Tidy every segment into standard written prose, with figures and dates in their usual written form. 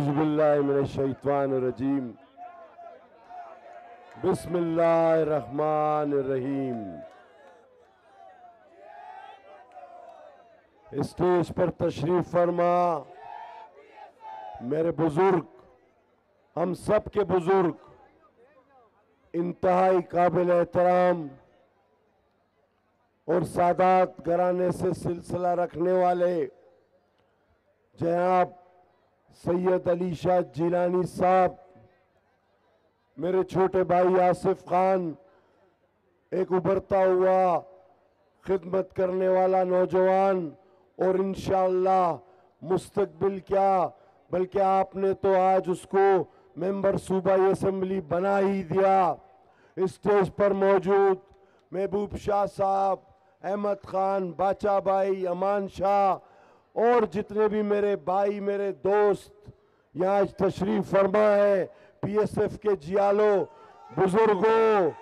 औज़ुबिल्लाहि मिनश्शैतानिर्रजीम बिस्मिल्लाहिर्रहमानिर्रहीम। स्टेज पर तशरीफ फरमा मेरे बुजुर्ग, हम सब के बुजुर्ग, इंतहाई काबिल एहतराम और सादात घराने से सिलसिला रखने वाले जनाब सैयद अली शाह जिलानी साहब, मेरे छोटे भाई आसिफ खान, एक उभरता हुआ खिदमत करने वाला नौजवान, और इंशाअल्लाह मुस्तकबिल क्या बल्कि आपने तो आज उसको मेंबर सूबाई असेंबली बना ही दिया। स्टेज पर मौजूद महबूब शाह साहब, अहमद खान, बाचा भाई, अमान शाह और जितने भी मेरे भाई मेरे दोस्त यहाँ तशरीफ फरमा है, पीएसएफ के जियालो, बुजुर्गों,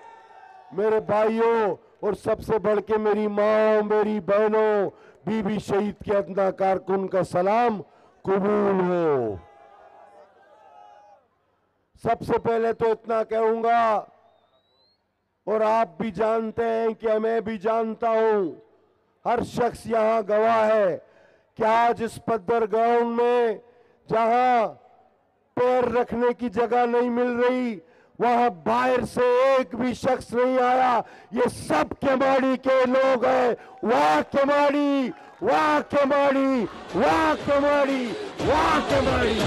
मेरे भाइयों और सबसे बढ़ के मेरी माँ, मेरी बहनों, बीबी शहीद के अदना कारकुन का सलाम कबूल हो। सबसे पहले तो इतना कहूंगा, और आप भी जानते हैं कि मैं भी जानता हूं, हर शख्स यहां गवाह है कि आज इस पद्दर ग्राउंड में जहां पैर रखने की जगह नहीं मिल रही, वहां बाहर से एक भी शख्स नहीं आया। ये सब केमाड़ी के लोग हैं। वाह केमाड़ी, वाह केमाड़ी, वाह केमाड़ी, वाह केमाड़ी।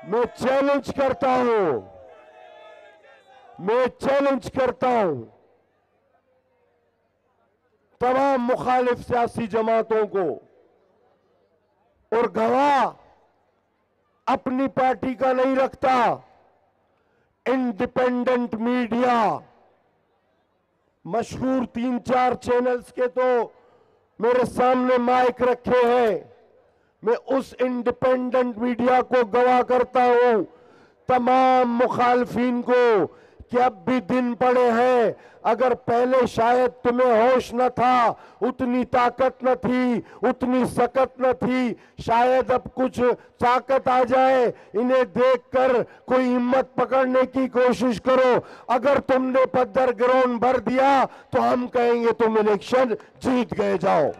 मैं चैलेंज करता हूं, मैं चैलेंज करता हूं तमाम मुखालिफ सियासी जमातों को, और गवाह अपनी पार्टी का नहीं रखता, इंडिपेंडेंट मीडिया, मशहूर 3-4 चैनल्स के तो मेरे सामने माइक रखे हैं। मैं उस इंडिपेंडेंट मीडिया को गवाह करता हूं तमाम मुखालफीन को कि अब भी दिन पड़े हैं। अगर पहले शायद तुम्हें होश न था, उतनी ताकत न थी, उतनी सकत न थी, शायद अब कुछ ताकत आ जाए। इन्हें देखकर कोई हिम्मत पकड़ने की कोशिश करो। अगर तुमने पद्दर ग्राउंड भर दिया तो हम कहेंगे तुम इलेक्शन जीत गए, जाओ।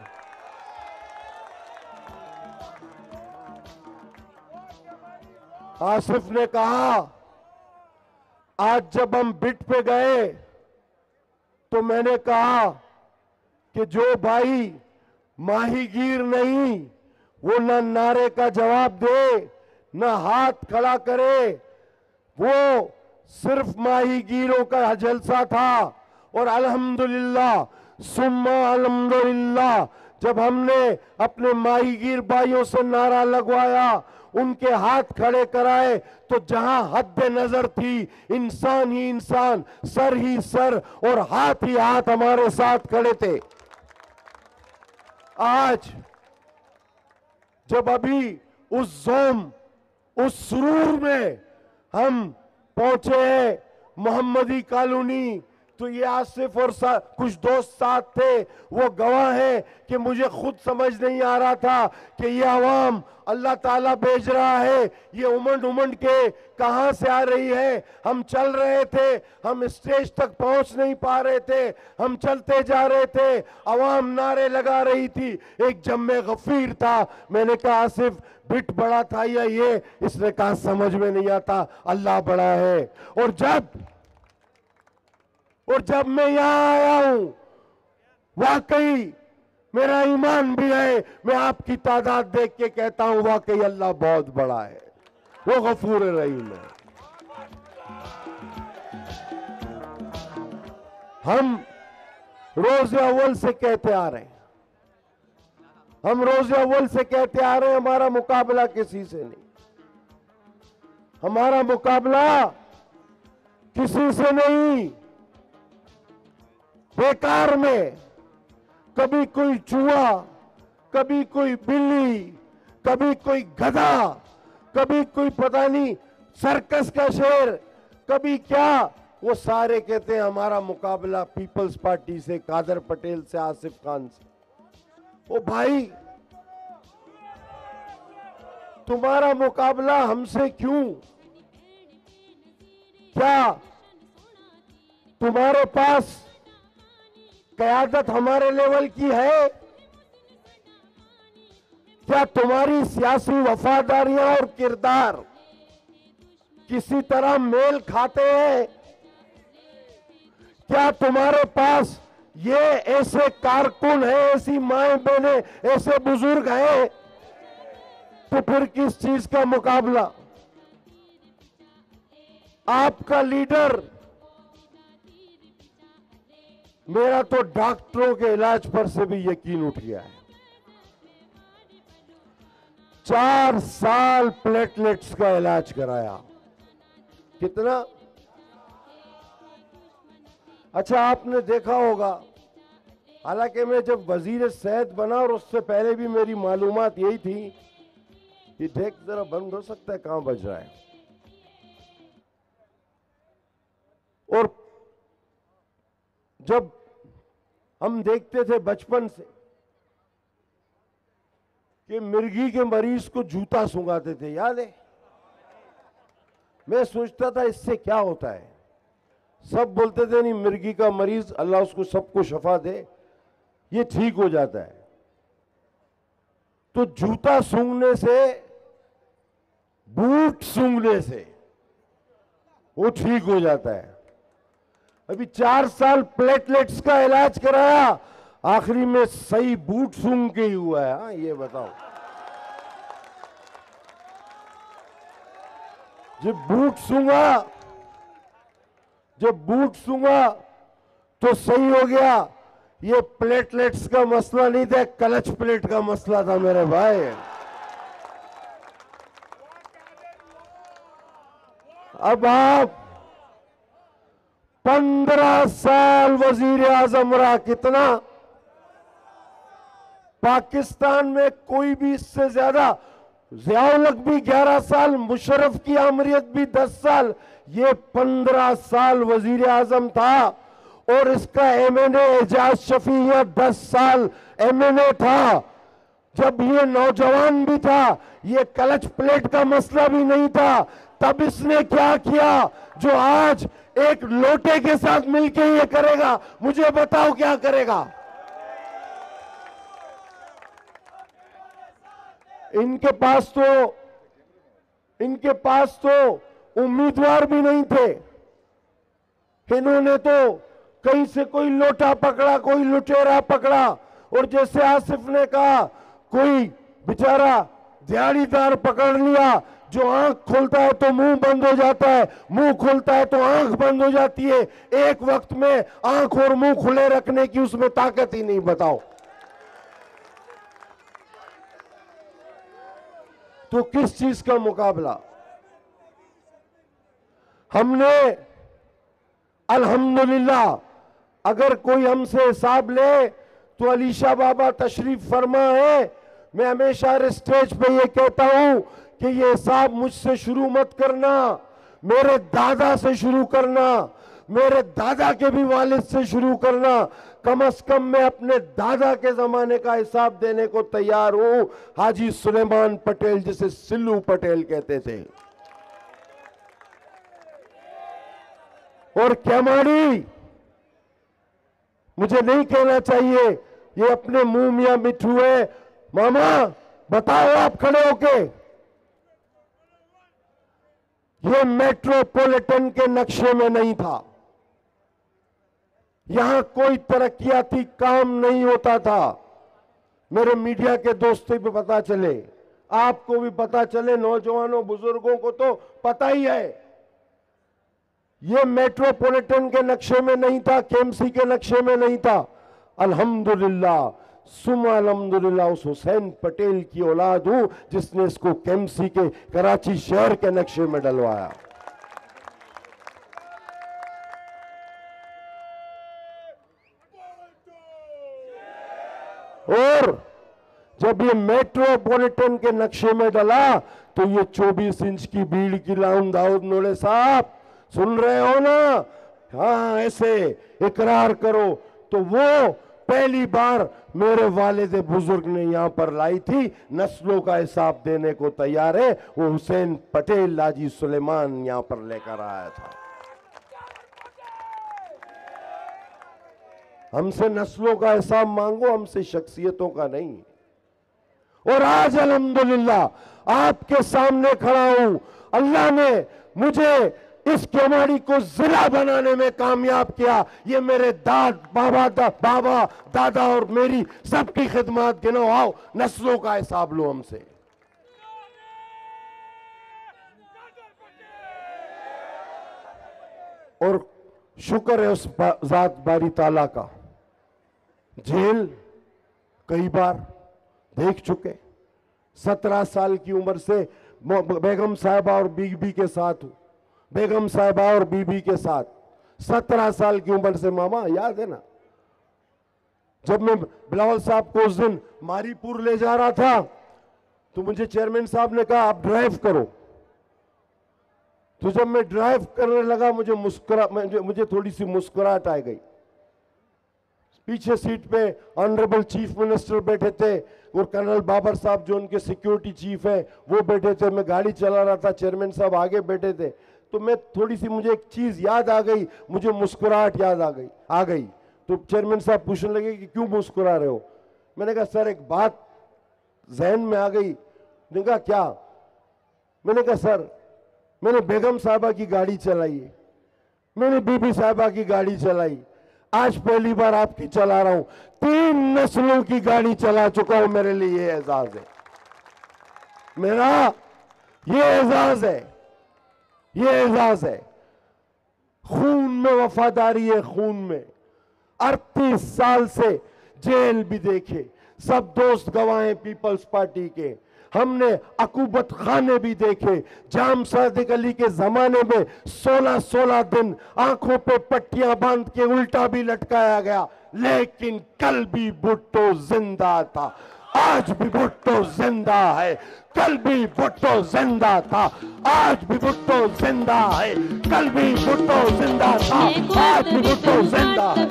आसिफ ने कहा, आज जब हम बिट पे गए तो मैंने कहा कि जो भाई माहीगीर नहीं, वो न नारे का जवाब दे, न हाथ खड़ा करे। वो सिर्फ माहीगीरों का जलसा था, और अल्हम्दुलिल्लाह सुम्मा अल्हम्दुलिल्लाह, जब हमने अपने माहीगीर भाइयों से नारा लगवाया, उनके हाथ खड़े कराए, तो जहां हद नजर थी, इंसान ही इंसान, सर ही सर और हाथ ही हाथ हमारे साथ खड़े थे। आज जब अभी उस जोम, उस सुरूर में हम पहुंचे हैं मोहम्मदी कॉलोनी, तो ये आसिफ और कुछ दोस्त साथ थे, वो गवाह है कि मुझे खुद समझ नहीं आ रहा था कि ये आवाम अल्लाह ताला भेज रहा है, ये उमंड के कहां से आ रही है। हम चल रहे थे, हम स्टेज तक पहुंच नहीं पा रहे थे, हम चलते जा रहे थे, आवाम नारे लगा रही थी, एक जम्मे गफीर था। मैंने कहा आसिफ बिट बड़ा था या ये? इसने कहा समझ में नहीं आता, अल्लाह बड़ा है। और जब मैं यहां आया हूं, वाकई मेरा ईमान भी है, मैं आपकी तादाद देख के कहता हूं वाकई अल्लाह बहुत बड़ा है, वो गफूर रहीम है। हम रोज़े अव्वल से कहते आ रहे हैं, हम रोज़े अव्वल से कहते आ रहे हैं, हमारा मुकाबला किसी से नहीं, हमारा मुकाबला किसी से नहीं। बेकार में कभी कोई चूहा, कभी कोई बिल्ली, कभी कोई गधा, कभी कोई पता नहीं सर्कस का शेर, कभी क्या वो सारे कहते हैं हमारा मुकाबला पीपल्स पार्टी से, कादर पटेल से, आसिफ खान से। ओ भाई, तुम्हारा मुकाबला हमसे क्यों? क्या तुम्हारे पास क़यादत हमारे लेवल की है? क्या तुम्हारी सियासी वफादारियां और किरदार किसी तरह मेल खाते हैं? क्या तुम्हारे पास ये ऐसे कारकुन हैं, ऐसी माएं बहनें, ऐसे बुजुर्ग हैं? तो फिर किस चीज का मुकाबला? आपका लीडर, मेरा तो डॉक्टरों के इलाज पर से भी यकीन उठ गया है। 4 साल प्लेटलेट्स का इलाज कराया। कितना? अच्छा, आपने देखा होगा, हालांकि मैं जब वजीर सेहत बना और उससे पहले भी मेरी मालूमात यही थी कि देख जरा बंद हो सकता है, कहां बज रहा है। और जब हम देखते थे बचपन से कि मिर्गी के मरीज को जूता सुंघाते थे, याद है? मैं सोचता था इससे क्या होता है। सब बोलते थे नहीं, मिर्गी का मरीज अल्लाह उसको सबको शफा दे, ये ठीक हो जाता है। तो जूता सूंघने से, बूट सूंघने से वो ठीक हो जाता है। अभी 4 साल प्लेटलेट्स का इलाज कराया, आखिरी में सही बूट सूंघ के ही हुआ है। हाँ, ये बताओ, जब बूट सूंघा तो सही हो गया। ये प्लेटलेट्स का मसला नहीं था, क्लच प्लेट का मसला था मेरे भाई। अब आप 15 साल वजीर आजम रहा, कितना? पाकिस्तान में कोई भी इससे ज्यादा, ज़ियाउल-हक भी 11 साल, मुशर्रफ की आमरीत भी 10 साल, ये 15 साल वजीर आजम था। और इसका एमएनए एजाज शफी 10 साल एमएनए था। जब ये नौजवान भी था, ये क्लच प्लेट का मसला भी नहीं था, तब इसने क्या किया जो आज एक लोटे के साथ मिलकर ये करेगा? मुझे बताओ क्या करेगा? इनके पास तो उम्मीदवार भी नहीं थे। इन्होंने तो कहीं से कोई लोटा पकड़ा, कोई लुटेरा पकड़ा, और जैसे आसिफ ने कहा, कोई बेचारा दिहाड़ीदार पकड़ लिया जो आंख खोलता है तो मुंह बंद हो जाता है, मुंह खुलता है तो आंख बंद हो जाती है। एक वक्त में आंख और मुंह खुले रखने की उसमें ताकत ही नहीं। बताओ, तो किस चीज का मुकाबला? हमने अल्हम्दुलिल्लाह, अगर कोई हमसे हिसाब ले तो अलीशा बाबा तशरीफ फरमा है। मैं हमेशा स्टेज पे ये कहता हूं कि ये हिसाब मुझसे शुरू मत करना, मेरे दादा से शुरू करना, मेरे दादा के भी वालिद से शुरू करना। कम से कम मैं अपने दादा के जमाने का हिसाब देने को तैयार हूं। हाजी सुलेमान पटेल, जिसे सिल्लू पटेल कहते थे, और कैमाड़ी, मुझे नहीं कहना चाहिए, ये अपने मुंह मियां मिठू है। मामा बताओ आप खड़े होके, ये मेट्रोपॉलिटन के नक्शे में नहीं था, यहां कोई तरक्याती काम नहीं होता था। मेरे मीडिया के दोस्तों भी पता चले, आपको भी पता चले, नौजवानों बुजुर्गों को तो पता ही है। ये मेट्रोपॉलिटन के नक्शे में नहीं था, केएमसी के नक्शे में नहीं था। अल्हम्दुलिल्लाह सुम्मा अल्हम्दुलिल्लाह उस हुसैन पटेल की औलाद हूं जिसने इसको केएमसी के कराची शहर के नक्शे में डलवाया। और जब ये मेट्रोपॉलिटन के नक्शे में डला तो ये 24 इंच की भीड़ की लाउन दाऊद नोले साहब सुन रहे हो ना? हाँ, ऐसे इकरार करो। तो वो पहली बार मेरे वालिद बुजुर्ग ने यहां पर लाई थी, नस्लों का हिसाब देने को तैयार है, वो हुसैन पटेल लाजी सुलेमान यहां पर लेकर आया था। हमसे नस्लों का हिसाब मांगो, हमसे शख्सियतों का नहीं। और आज अल्हम्दुलिल्लाह आपके सामने खड़ा हूं। अल्लाह ने मुझे इस केवाड़ी को जिला बनाने में कामयाब किया। ये मेरे बाबा दादा और मेरी सबकी खिदमत गिनो। आओ, नस्लों का हिसाब लो हमसे। और शुक्र है उस जात बारी ताला का, जेल कई बार देख चुके। 17 साल की उम्र से बेगम साहिबा और बीबी के साथ हूं, बेगम साहिबा और बीबी के साथ 17 साल की उम्र से। मामा याद है ना, जब मैं बिलावल साहब को उस दिन मारीपुर ले जा रहा था तो मुझे चेयरमैन साहब ने कहा आप ड्राइव करो। तो जब मैं ड्राइव करने लगा मुझे थोड़ी सी मुस्कुराहट आ गई। पीछे सीट पे ऑनरेबल चीफ मिनिस्टर बैठे थे और कर्नल बाबर साहब जो उनके सिक्योरिटी चीफ है वो बैठे थे। मैं गाड़ी चला रहा था, चेयरमैन साहब आगे बैठे थे। तो मैं थोड़ी सी, मुझे एक चीज याद आ गई, मुझे मुस्कुराहट याद आ गई। तो चेयरमैन साहब पूछने लगे कि क्यों मुस्कुरा रहे हो? मैंने कहा सर एक बात जहन में आ गई। मैंने कहा क्या? मैंने कहा सर मैंने बेगम साहबा की गाड़ी चलाई है, मैंने बीबी साहबा की गाड़ी चलाई, आज पहली बार आपकी चला रहा हूं। 3 नस्लों की गाड़ी चला चुका हूं। मेरे लिए ये एजाज है, मेरा ये एजाज है, ये एजाज है। खून में वफादारी है, खून में। 38 साल से जेल भी देखे, सब दोस्त गवाए पीपल्स पार्टी के। हमने अकूबत खाने भी देखे। जाम सादिक अली के जमाने में 16-16 दिन आंखों पे पट्टियां बांध के उल्टा भी लटकाया गया, लेकिन कल भी भुट्टो जिंदा था, आज भी भुट्टो जिंदा है। कल भी भुट्टो जिंदा था, आज भी भुट्टो जिंदा है। कल भी भुट्टो जिंदा था, आज भी भुट्टो जिंदा है।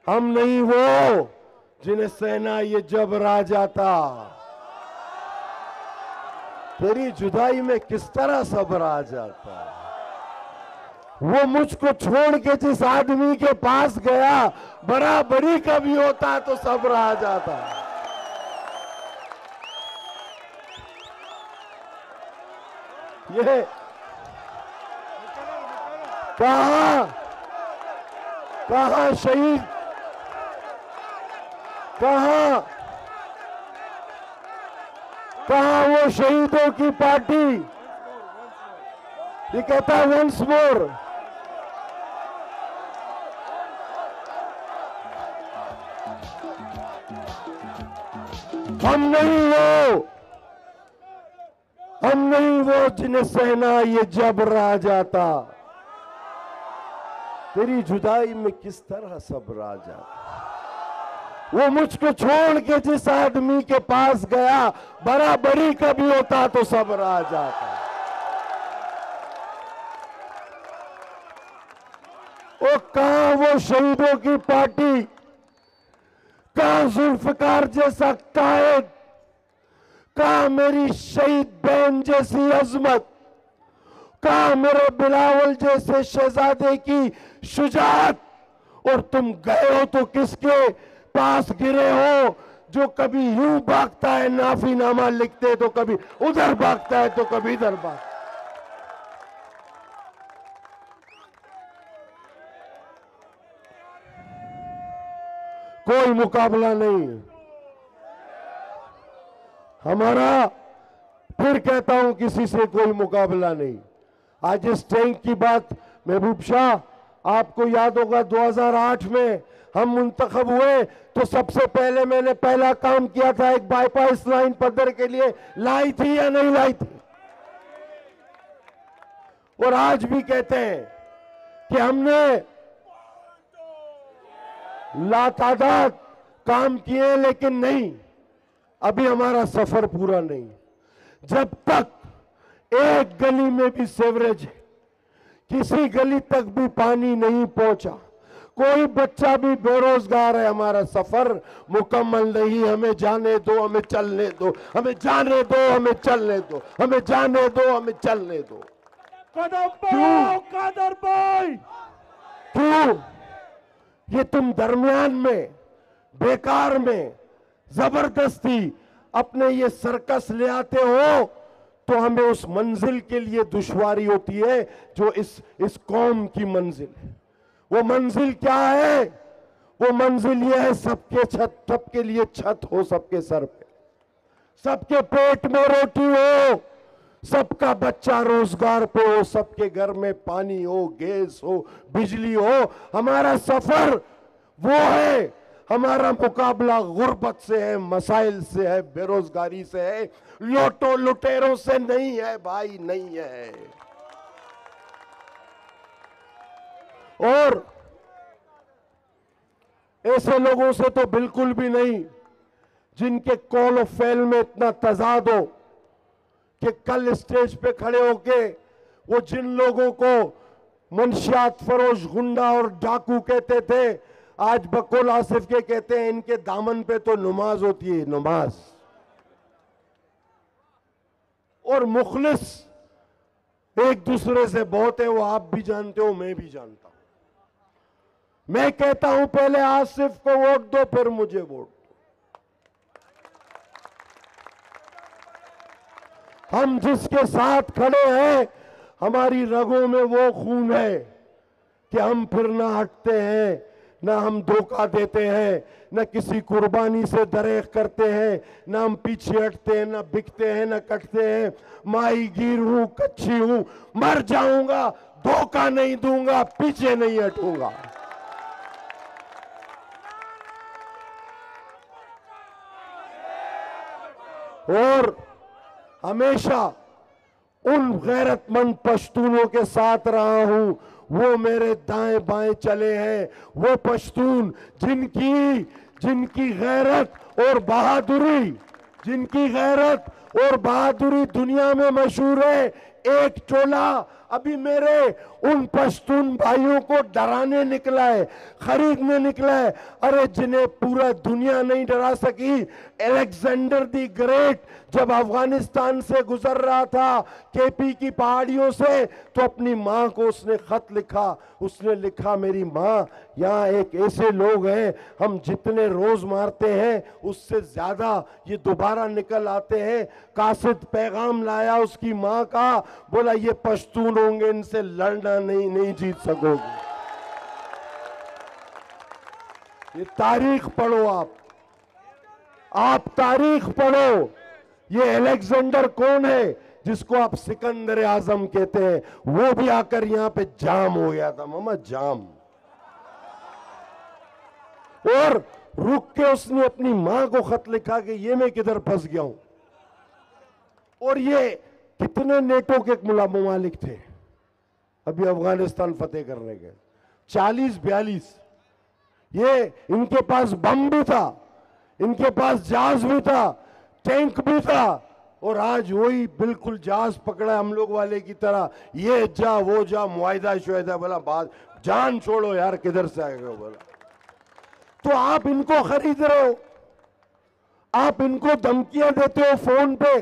हम नहीं वो जिन्हें सेना ये जबरा जाता। तेरी जुदाई में किस तरह सब्र आ जाता। वो मुझको छोड़ के जिस आदमी के पास गया, बराबरी का भी होता तो सब्र आ जाता। ये कहां शहीद, कहां वो शहीदों की पार्टी? ये कहता है वंस मोर। हम नहीं वो जिन्हें सहना ये जबर आ जाता। तेरी जुदाई में किस तरह सब्र आ जाता। वो मुझको छोड़ के जिस आदमी के पास गया, बराबरी का भी होता तो सब्र आ जाता। ओ कहां वो शहीदों की पार्टी, कहां जुल्फकार जैसा कायद, कहां मेरी शहीद बहन जैसी अजमत, कहां मेरे बिलावल जैसे शहजादे की शुजाअत। और तुम गए हो तो किसके पास गिरे हो? जो कभी यूं भागता है नाफीनामा लिखते, तो कभी उधर भागता है तो कभी इधर भागता। कोई मुकाबला नहीं हमारा। फिर कहता हूं किसी से कोई मुकाबला नहीं। आज इस टैंक की बात, महबूब शाह, आपको याद होगा 2008 में हम मुंतखब हुए तो सबसे पहले मैंने पहला काम किया था, एक बाईपास लाइन पद्दर के लिए लाई थी या नहीं लाई थी? और आज भी कहते हैं कि हमने लातादाद काम किए, लेकिन नहीं, अभी हमारा सफर पूरा नहीं। जब तक एक गली में भी सीवरेज है, किसी गली तक भी पानी नहीं पहुंचा, कोई बच्चा भी बेरोजगार है, हमारा सफर मुकम्मल नहीं। हमें जाने दो, हमें चलने दो, हमें जाने दो, हमें चलने दो, हमें जाने दो, हमें चलने दो। कदम कादर भाई, क्यों ये तुम दरमियान में बेकार में जबरदस्ती अपने ये सर्कस ले आते हो, तो हमें उस मंजिल के लिए दुश्वारी होती है जो इस कौम की मंजिल है। वो मंजिल क्या है? वो मंजिल ये है सबके लिए छत हो, सबके सर पे, सबके पेट में रोटी हो, सबका बच्चा रोजगार पे हो, सबके घर में पानी हो, गैस हो, बिजली हो। हमारा सफर वो है, हमारा मुकाबला गुर्बत से है, मसाइल से है, बेरोजगारी से है, लोटो लुटेरों से नहीं है भाई, नहीं है। और ऐसे लोगों से तो बिल्कुल भी नहीं जिनके कॉल ऑफ फेल में इतना तजाद हो कि कल स्टेज पे खड़े होके वो जिन लोगों को मंशियात फरोश, गुंडा और डाकू कहते थे, आज बकुल आसिफ के कहते हैं इनके दामन पे तो नमाज होती है, नमाज। और मुखलिस एक दूसरे से बहुत है, वो आप भी जानते हो, मैं भी जानता हूं। मैं कहता हूं पहले आसिफ को वोट दो, फिर मुझे वोट दो। हम जिसके साथ खड़े हैं, हमारी रगों में वो खून है कि हम फिर ना हटते हैं, ना हम धोखा देते हैं, ना किसी कुर्बानी से दरेख करते हैं, ना हम पीछे हटते हैं, ना बिकते हैं, ना कटते हैं। माई गिर हूं, कच्ची हूं, मर जाऊंगा, धोखा नहीं दूंगा, पीछे नहीं हटूंगा। और हमेशा उन गैरतमंद पश्तूनों के साथ रहा हूं, वो मेरे दाएं बाएं चले हैं। वो पश्तून जिनकी गैरत और बहादुरी, जिनकी गैरत और बहादुरी दुनिया में मशहूर है। एक टोला अभी मेरे उन पश्तून भाइयों को डराने निकला है, खरीदने निकला है। अरे जिन्हें पूरा दुनिया नहीं डरा सकी। अलेक्जेंडर दी ग्रेट जब अफगानिस्तान से गुजर रहा था केपी की पहाड़ियों से, तो अपनी मां को उसने खत लिखा। उसने लिखा, मेरी मां, यहाँ एक ऐसे लोग हैं, हम जितने रोज मारते हैं उससे ज्यादा ये दोबारा निकल आते हैं। कासिद पैगाम लाया उसकी मां का, बोला ये पश्तून होंगे, इनसे लड़ना नहीं जीत सकोगे। ये तारीख पढ़ो, आप तारीख पढ़ो। ये अलेक्जेंडर कौन है जिसको आप सिकंदर आजम कहते हैं? वो भी आकर यहां पे जाम हो गया था, मामा, जाम। और रुक के उसने अपनी मां को खत लिखा कि ये मैं किधर फंस गया हूं। और ये कितने नेटो के ममालिक थे अभी अफगानिस्तान फतेह करने के, 40-42। ये इनके पास बम भी था, इनके पास जहाज भी था, टैंक भी था। और आज वही बिल्कुल जहाज पकड़ा हम लोग वाले की तरह, ये जा वो जा, मुआयदा शुआयदा, बोला बात, जान छोड़ो यार, किधर से आएगा बोला। तो आप इनको खरीद रहे हो, आप इनको धमकियां देते हो फोन पे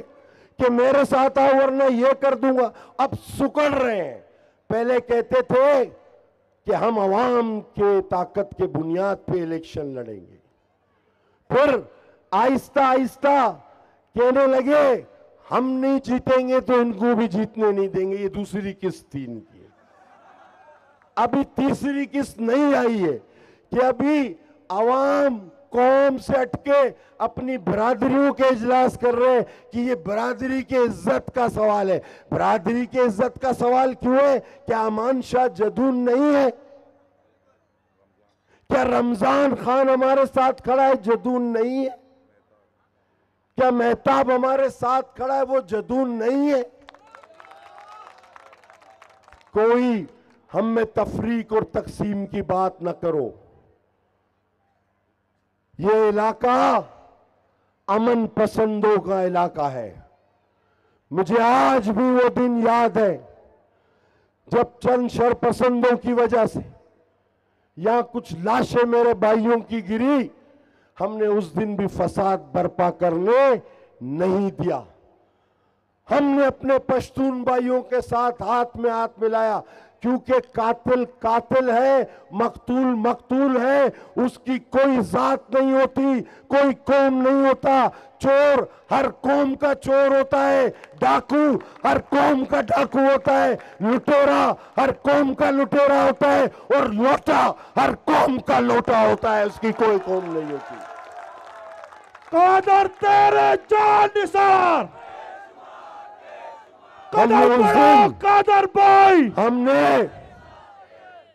कि मेरे साथ आओ वरना ये कर दूंगा। अब सुकड़ रहे हैं। पहले कहते थे कि हम अवाम के ताकत के बुनियाद पे इलेक्शन लड़ेंगे, फिर आहिस्ता आहिस्ता कहने लगे हम नहीं जीतेंगे तो इनको भी जीतने नहीं देंगे। ये दूसरी किस्त थी इनकी। अभी तीसरी किस्त नहीं आई है कि अभी अवाम कौम से हटके अपनी बरादरियों के इजलास कर रहे हैं कि ये बरादरी के इज्जत का सवाल है। बरादरी के इज्जत का सवाल क्यों है? क्या अमान शाह जदून नहीं है? क्या रमजान खान हमारे साथ खड़ा है, जदून नहीं है? क्या मेहताब हमारे साथ खड़ा है, वो जदून नहीं है? कोई हम में तफरीक और तकसीम की बात न करो। ये इलाका अमन पसंदों का इलाका है। मुझे आज भी वो दिन याद है जब चंद शरपसंदों की वजह से या कुछ लाशें मेरे भाइयों की गिरी, हमने उस दिन भी फसाद बर्पा करने नहीं दिया। हमने अपने पश्तून भाइयों के साथ हाथ में हाथ मिलाया, क्योंकि कातिल कातिल है, मकतूल मकतूल है, उसकी कोई जात नहीं होती, कोई कौम नहीं होता। चोर हर कौम का चोर होता है, डाकू हर कौम का डाकू होता है, लुटेरा हर कौम का लुटेरा होता है, और लोटा हर कौम का लोटा होता है, उसकी कोई कौम नहीं होती। कादर तेरे जान निसार, हमने कदम उस बढ़ाओ दिन कादर भाई।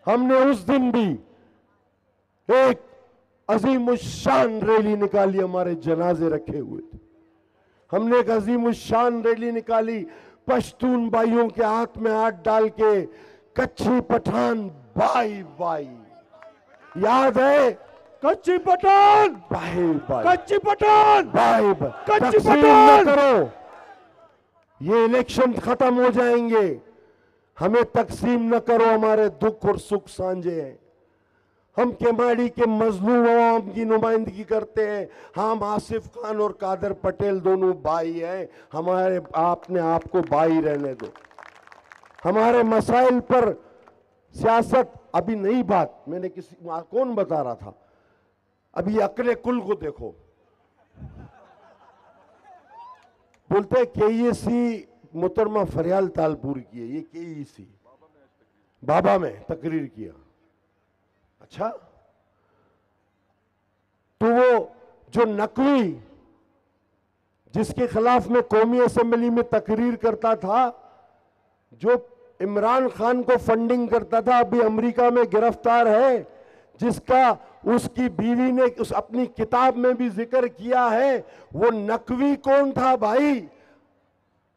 हमने उस दिन भी एक अजीमुशान रैली निकाली, हमारे जनाजे रखे हुए थे। हमने एक अजीमुशान रैली निकाली, पश्तून भाइयों के हाथ में हाथ डाल के, कच्ची पठान भाई भाई, याद है? कच्ची पठान, भाई भाई, कच्ची पठान, भाई भाई, कच्ची तकसीम पठान। न करो, ये इलेक्शन खत्म हो जाएंगे, हमें तकसीम न करो, हमारे दुख और सुख साझे हैं। हम केमाड़ी के मजलूम अवाम की नुमाइंदगी करते हैं। हम आसिफ खान और कादर पटेल दोनों भाई हैं, हमारे आपने आपको भाई रहने दो। हमारे मसाइल पर सियासत अभी नई बात, मैंने किसी कौन बता रहा था, अभी अकले कुल को देखो, बोलते हैं केईसी मुहतरमा फरियाल तालपुर की है, ये केईसी बाबा में तकरीर किया। अच्छा, तो वो जो नकवी जिसके खिलाफ में कौमी असेंबली में तकरीर करता था, जो इमरान खान को फंडिंग करता था, अभी अमेरिका में गिरफ्तार है, जिसका उसकी बीवी ने उस अपनी किताब में भी जिक्र किया है, वो नकवी कौन था भाई?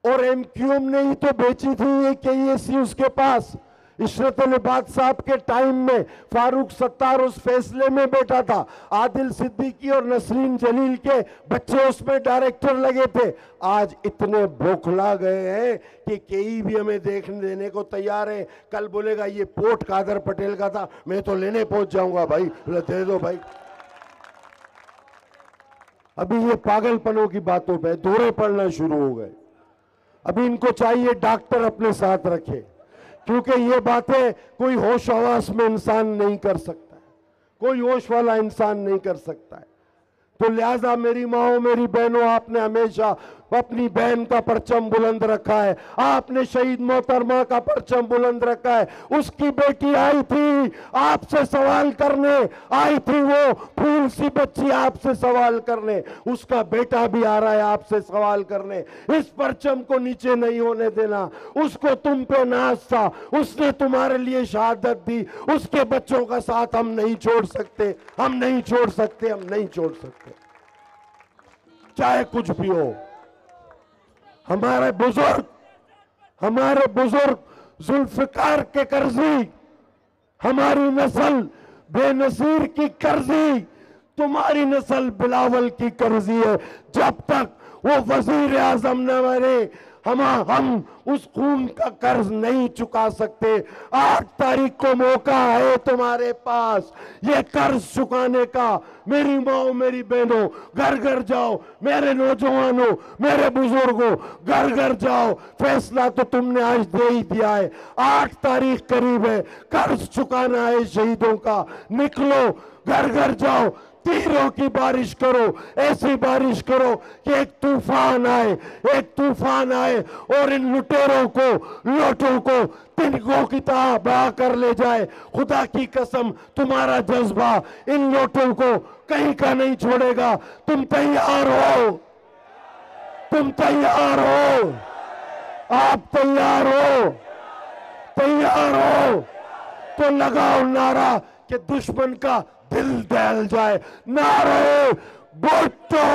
और एमक्यूएम ने ही तो बेची थी ये केईसी उसके पास। इशरत अली बाद साहब के टाइम में फारूक सत्तार उस फैसले में बैठा था, आदिल सिद्दीकी और नसरीन जलील के बच्चे उसमें डायरेक्टर लगे थे। आज इतने बौखला गए हैं कि केई भी हमें देखने देने को तैयार है। कल बोलेगा ये पोर्ट कादर पटेल का था, मैं तो लेने पहुंच जाऊंगा भाई, दे दो भाई। अभी ये पागलपनों की बातों पे दौरे पड़ना शुरू हो गए। अभी इनको चाहिए डॉक्टर अपने साथ रखे, क्योंकि ये बातें कोई होश हवास में इंसान नहीं कर सकता है, कोई होश वाला इंसान नहीं कर सकता है। तो लिहाजा मेरी माओ मेरी बहनों, आपने हमेशा अपनी बहन का परचम बुलंद रखा है, आपने शहीद मोहतरमा का परचम बुलंद रखा है। उसकी बेटी आई थी आपसे सवाल करने, आई थी वो फूल सी बच्ची आपसे सवाल करने, उसका बेटा भी आ रहा है आपसे सवाल करने। इस परचम को नीचे नहीं होने देना। उसको तुम पे नाज था, उसने तुम्हारे लिए शहादत दी, उसके बच्चों का साथ हम नहीं छोड़ सकते, हम नहीं छोड़ सकते, हम नहीं छोड़ सकते, चाहे कुछ भी हो। हमारे बुजुर्ग जुल्फिकार के कर्जी, हमारी नस्ल बेनजीर की कर्जी, तुम्हारी नस्ल बिलावल की कर्जी है। जब तक वो वजीर आजम न बने, हम उस खून का कर्ज नहीं चुका सकते। 8 तारीख को मौका है तुम्हारे पास ये कर्ज चुकाने का। मेरी माओ मेरी बहनों, घर घर जाओ, मेरे नौजवानों मेरे बुजुर्गों, घर घर जाओ। फैसला तो तुमने आज दे ही दिया है, 8 तारीख करीब है, कर्ज चुकाना है शहीदों का। निकलो, घर घर जाओ, तीरों की बारिश करो, ऐसी बारिश करो कि एक तूफान आए और इन लुटेरों को, लोटों को तिनकों की तरह बहा कर ले जाए। खुदा की कसम, तुम्हारा जज्बा इन लोटों को कहीं का नहीं छोड़ेगा। तुम तैयार हो? तुम तैयार हो? आप तैयार हो? तैयार हो तो लगाओ नारा कि दुश्मन का दिल दहल जाए। नारे भुट्टो।